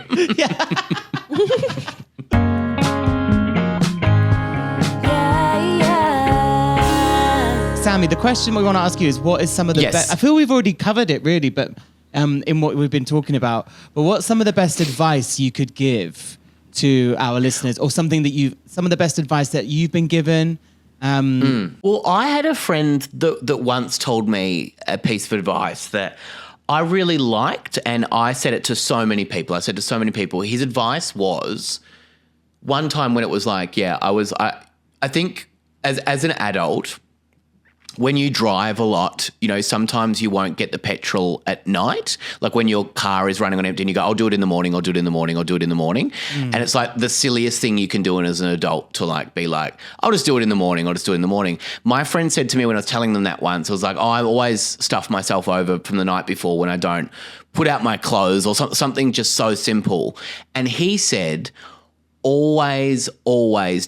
Sammy, the question we want to ask you is, what is some of the best? I feel we've already covered it, really, but in what we've been talking about. But what's some of the best advice you could give to our listeners, or some of the best advice that you've been given? Well, I had a friend that once told me a piece of advice that I really liked, and I said it to so many people. His advice was, one time when it was like, I think as an adult, when you drive a lot, sometimes you won't get the petrol at night. Like when your car is running on empty and you go, I'll do it in the morning, I'll do it in the morning, I'll do it in the morning. And it's like the silliest thing you can do as an adult to like be like, I'll just do it in the morning, My friend said to me when I was telling them that once, I was like, I always stuff myself over from the night before when I don't put out my clothes or something just so simple. And he said, always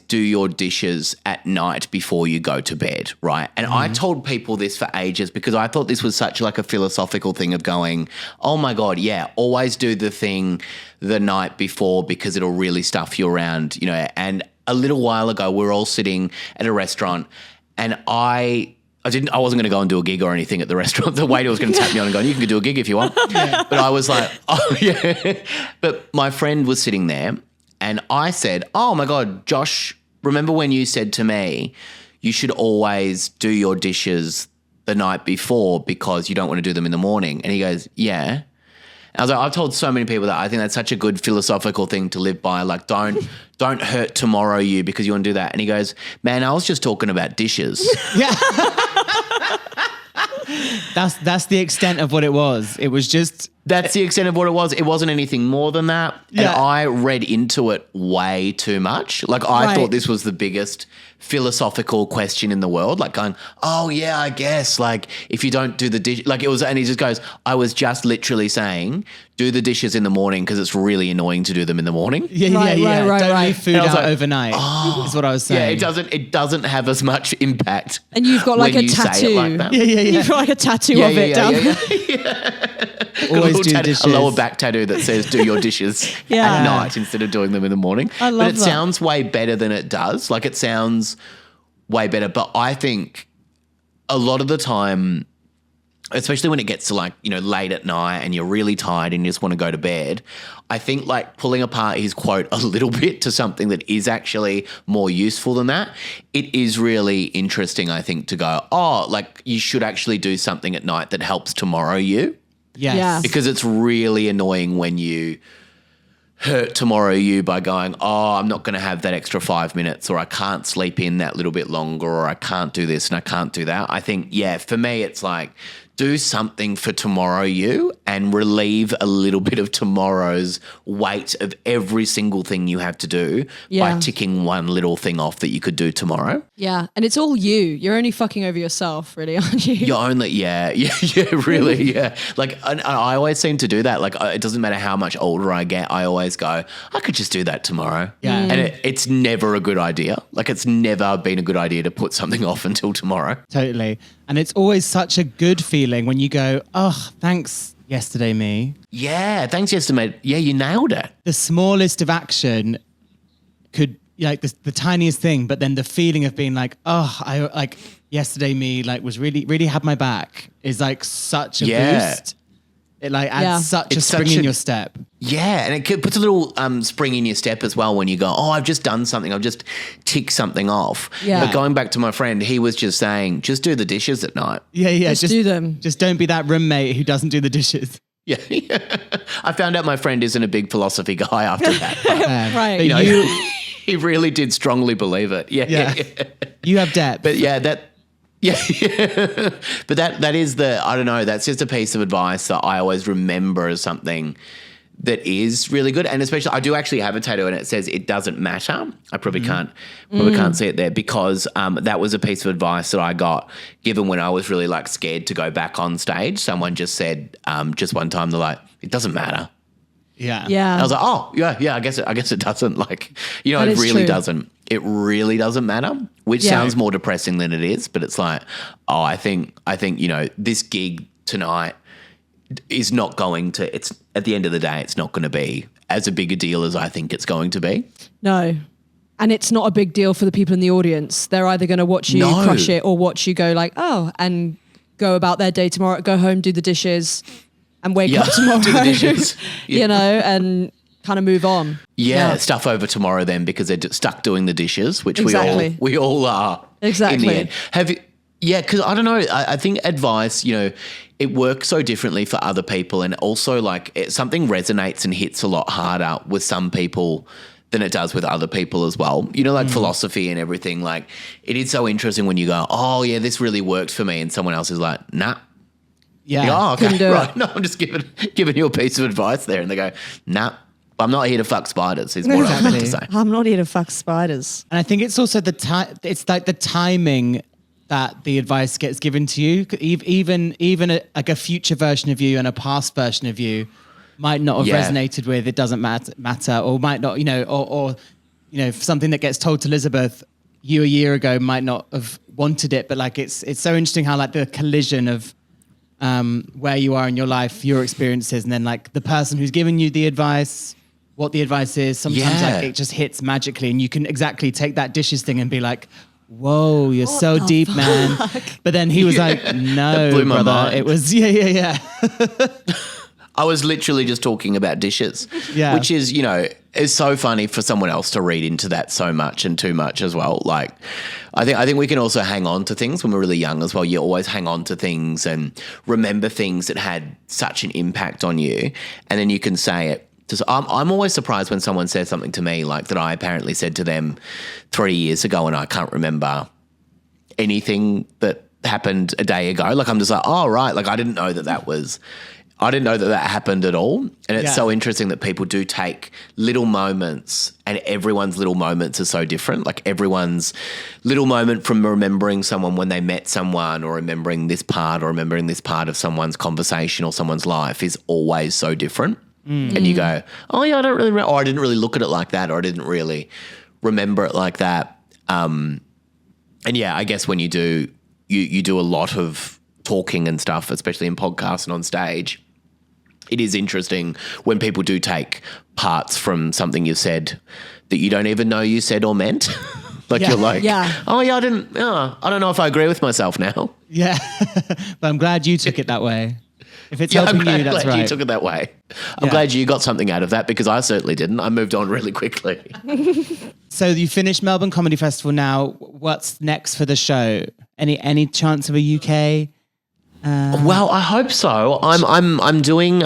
do your dishes at night before you go to bed, right? And I told people this for ages because I thought this was such like a philosophical thing of going, oh my God, yeah, always do the thing the night before because it'll really stuff you around, And a little while ago, we were all sitting at a restaurant and I wasn't going to go and do a gig or anything at the restaurant. The waiter was going to tap me on and go, you can do a gig if you want. But I was like, oh yeah. But my friend was sitting there. And I said, oh, my God, Josh, remember when you said to me you should always do your dishes the night before because you don't want to do them in the morning? And he goes, yeah. And I was like, I've told so many people that I think that's such a good philosophical thing to live by. Like, don't hurt tomorrow you because you want to do that. And he goes, man, I was just talking about dishes. Yeah. That's the extent of what it was. It was just... That's the extent of what it was. It wasn't anything more than that. Yeah. And I read into it way too much. Like I thought this was the biggest philosophical question in the world. Like going, oh yeah, I guess. Like if you don't do the dish, like it was, and he just goes, I was just literally saying, do the dishes in the morning because it's really annoying to do them in the morning. Yeah. Don't leave food out overnight. Is what I was saying. Yeah, it doesn't have as much impact. And you've got like a tattoo. Like that. Yeah. You've got like a tattoo of it down there. Always do dishes. A lower back tattoo that says do your dishes at night instead of doing them in the morning. I love But it sounds way better than it does. Like it sounds way better. But I think a lot of the time, especially when it gets to like, late at night and you're really tired and you just want to go to bed, I think like pulling apart his quote a little bit to something that is actually more useful than that, it is really interesting, I think, to go, oh, like you should actually do something at night that helps tomorrow you. Yes. Yeah. Because it's really annoying when you hurt tomorrow you by going, oh, I'm not going to have that extra 5 minutes, or I can't sleep in that little bit longer, or I can't do this and I can't do that. I think, for me, it's like do something for tomorrow you and relieve a little bit of tomorrow's weight of every single thing you have to do by ticking one little thing off that you could do tomorrow. Yeah. And it's all you. You're only fucking over yourself, really, aren't you? You're only, really, yeah. Like, I always seem to do that. Like, it doesn't matter how much older I get, I always go, I could just do that tomorrow. Yeah. And it's never a good idea. Like, it's never been a good idea to put something off until tomorrow. Totally. And it's always such a good feeling when you go, oh, thanks, yesterday me. Yeah, thanks, yesterday mate. Yeah, you nailed it. The smallest of action could, like the tiniest thing, but then the feeling of being like, oh, yesterday me like was really had my back is like such a boost. It like adds such a spring in your step. Yeah, and it puts a little spring in your step as well when you go, oh, I've just done something. I've just ticked something off. Yeah. But going back to my friend, he was just saying, just do the dishes at night. Yeah. Just do them. Just don't be that roommate who doesn't do the dishes. Yeah. I found out my friend isn't a big philosophy guy after that. Right. You know, he really did strongly believe it. Yeah. You have depth. But but that is I don't know, that's just a piece of advice that I always remember as something that is really good. And especially, I do actually have a tattoo and it says it doesn't matter. I probably can't see it there because that was a piece of advice that I got given when I was really like scared to go back on stage. Someone just said just one time, they're like, it doesn't matter. Yeah. And I was like, oh, yeah, I guess it doesn't. Like, you know, it really doesn't. It really doesn't matter, which sounds more depressing than it is. But it's like, oh, I think, you know, this gig tonight is not going to, it's at the end of the day, it's not going to be as a big a deal as I think it's going to be. No. And it's not a big deal for the people in the audience. They're either going to watch you crush it or watch you go like, oh, and go about their day tomorrow, go home, do the dishes and wake up tomorrow, do the dishes. you know, and kind of move on. Yeah, stuff over tomorrow then because they're stuck doing the dishes, which we all are. Exactly. In the end. Have you? Yeah, because I don't know. I think advice, you know, it works so differently for other people, and also like something resonates and hits a lot harder with some people than it does with other people as well. You know, like philosophy and everything. Like it is so interesting when you go, oh yeah, this really worked for me, and someone else is like, nah. Yeah. You go, oh, okay, do right. it. No, I'm just giving you a piece of advice there, and they go, nah. I'm not here to fuck spiders, is what I meant to say. I'm not here to fuck spiders. And I think it's also it's like the timing that the advice gets given to you. Even like a future version of you and a past version of you might not have resonated with. It doesn't matter, or might not, you know, or you know, something that gets told to Elizabeth you a year ago might not have wanted it. But like it's so interesting how like the collision of where you are in your life, your experiences, and then like the person who's giving you the advice. What the advice is, sometimes like it just hits magically, and you can exactly take that dishes thing and be like, "Whoa, you're so deep, man." But then he was like, "No, blew my brother, mind. it was yeah." I was literally just talking about dishes, Yeah. which is, you know, is so funny for someone else to read into that so much and too much as well. Like, I think we can also hang on to things when we're really young as well. You always hang on to things and remember things that had such an impact on you, and then you can say it. I'm always surprised when someone says something to me like that I apparently said to them 3 years ago and I can't remember anything that happened a day ago. Like I'm just like, oh, right. Like I didn't know that happened at all. And it's so interesting that people do take little moments, and everyone's little moments are so different. Like everyone's little moment from remembering someone when they met someone, or remembering this part of someone's conversation or someone's life is always so different. And you go, oh yeah, I don't really, or I didn't really look at it like that, or I didn't really remember it like that. And yeah, I guess when you do, you do a lot of talking and stuff, especially in podcasts and on stage. It is interesting when people do take parts from something you said that you don't even know you said or meant. Like you're like, oh yeah, I don't know if I agree with myself now. Yeah, but I'm glad you took it that way. If it's helping you, that's glad right. you took it that way. I'm glad you got something out of that because I certainly didn't. I moved on really quickly. So you finished Melbourne Comedy Festival now. What's next for the show? Any chance of a UK? Well, I hope so. I'm doing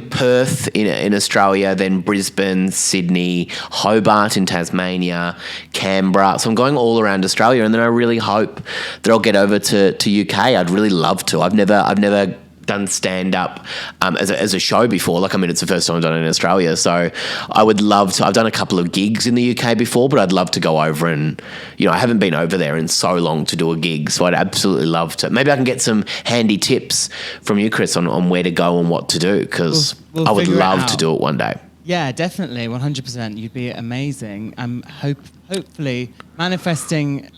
Perth in Australia, then Brisbane, Sydney, Hobart in Tasmania, Canberra. So I'm going all around Australia, and then I really hope that I'll get over to UK. I'd really love to. I've never done stand-up as a show before. Like, I mean, it's the first time I've done it in Australia. So I would love to. I've done a couple of gigs in the UK before, but I'd love to go over and, you know, I haven't been over there in so long to do a gig. So I'd absolutely love to. Maybe I can get some handy tips from you, Chris, on where to go and what to do, because we'll I would figure it love out. to do it one day. Yeah, definitely, 100%. You'd be amazing. I'm hopefully manifesting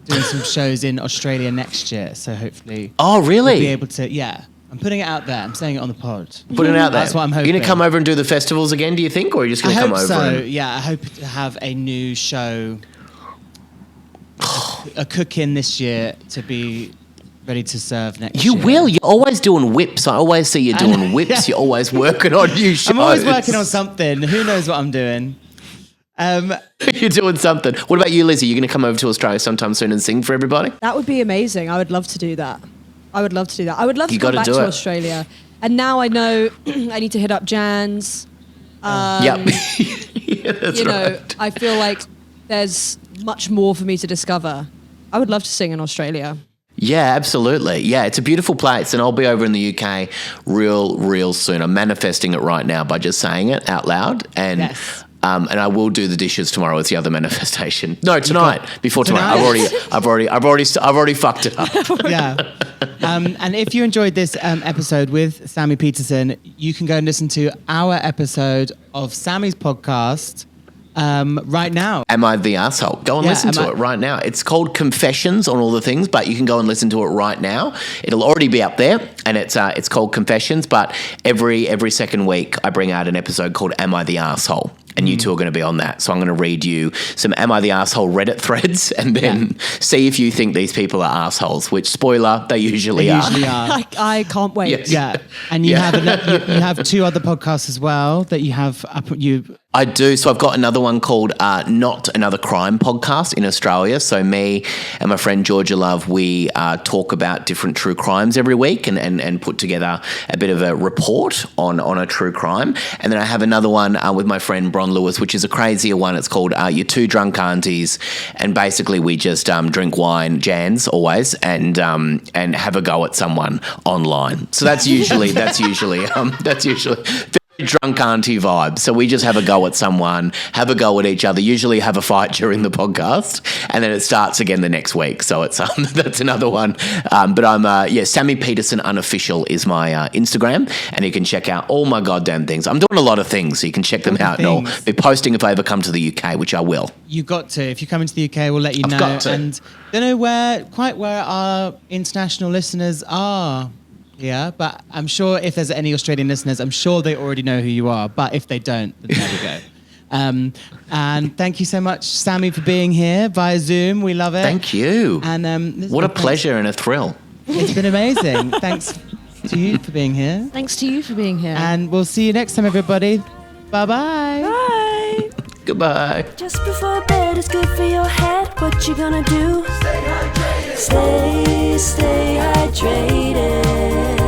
doing some shows in Australia next year. So hopefully, Oh, really? we'll be able to. Yeah, I'm putting it out there. I'm saying it on the pod. Put it out there. That's what I'm hoping. You're going to come over and do the festivals again, do you think? Or are you just going I to come hope over? so. And... Yeah, I hope to have a new show a cook in this year to be ready to serve next You year. will. You're always doing whips. I always see you doing whips. Yeah. You're always working on new shows. I'm always working on something. Who knows what I'm doing? You're doing something. What about you, Lizzie? You're going to come over to Australia sometime soon and sing for everybody? That would be amazing. I would love to do that. I would love to You come gotta back do to it. Australia. And now I know I need to hit up Jan's. Yep. Yeah, that's You know, right. I feel like there's much more for me to discover. I would love to sing in Australia. Yeah, absolutely. Yeah, it's a beautiful place, and I'll be over in the UK real soon. I'm manifesting it right now by just saying it out loud, and Yes. and I will do the dishes tomorrow. It's the other manifestation. No, tonight. Before tonight. Tonight? I've already fucked it up. Yeah. And if you enjoyed this episode with Sammy Petersen, you can go and listen to our episode of Sammy's podcast right now. Am I the asshole? Go and listen to it right now. It's called Confessions on all the things, but you can go and listen to it right now. It'll already be up there, and it's called Confessions. But every second week, I bring out an episode called Am I the Asshole? And you two are going to be on that. So I'm going to read you some Am I the Asshole Reddit threads, and then see if you think these people are assholes. Which, spoiler, they usually are. I can't wait. Yes. Yeah. And you have two other podcasts as well that you have up. I do. So I've got another one called Not Another Crime Podcast in Australia. So me and my friend Georgia Love, we talk about different true crimes every week and put together a bit of a report on a true crime. And then I have another one with my friend Bron Lewis, which is a crazier one. It's called Your Two Drunk Aunties. And basically we just drink wine, Jans always, and have a go at someone online. So that's usually drunk auntie vibe. So we just have a go at someone, have a go at each other, usually have a fight during the podcast, and then it starts again the next week. So it's that's another one. But I'm Sammy Petersen Unofficial is my Instagram, and you can check out all my goddamn things. I'm doing a lot of things, so you can check them out, and I'll be posting if I ever come to the UK, which I will. You got to. If you come into the UK, we'll let you know. I've got to. And don't know where our international listeners are. Yeah, but I'm sure if there's any Australian listeners, I'm sure they already know who you are. But if they don't, then there we go. And thank you so much, Sammy, for being here via Zoom. We love it. Thank you. And what a pleasure and a thrill. It's been amazing. Thanks to you for being here. Thanks to you for being here. And we'll see you next time, everybody. Bye-bye. Bye. Goodbye. Just before bed is good for your head. What you gonna do? Stay hydrated. Stay hydrated.